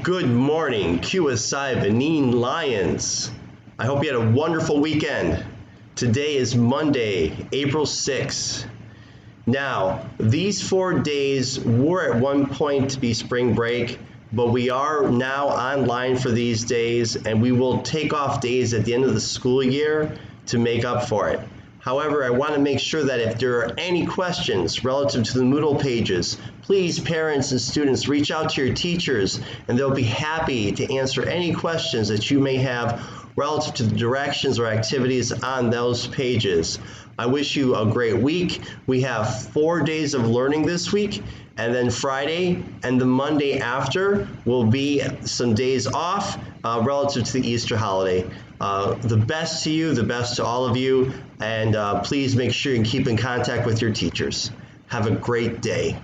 Good morning, QSI Benin Lions. I hope you had a wonderful weekend. Today is Monday, April 6th. Now, these 4 days were at one point to be spring break, but we are now online for these days, and we will take off days at the end of the school year to make up for it. However, I want to make sure that if there are any questions relative to the Moodle pages, please, parents and students, reach out to your teachers, and they'll be happy to answer any questions that you may have relative to the directions or activities on those pages. I wish you a great week. We have 4 days of learning this week, and then Friday and the Monday after will be some days off relative to the Easter holiday. The best to you, the best to all of you, and please make sure you keep in contact with your teachers. Have a great day.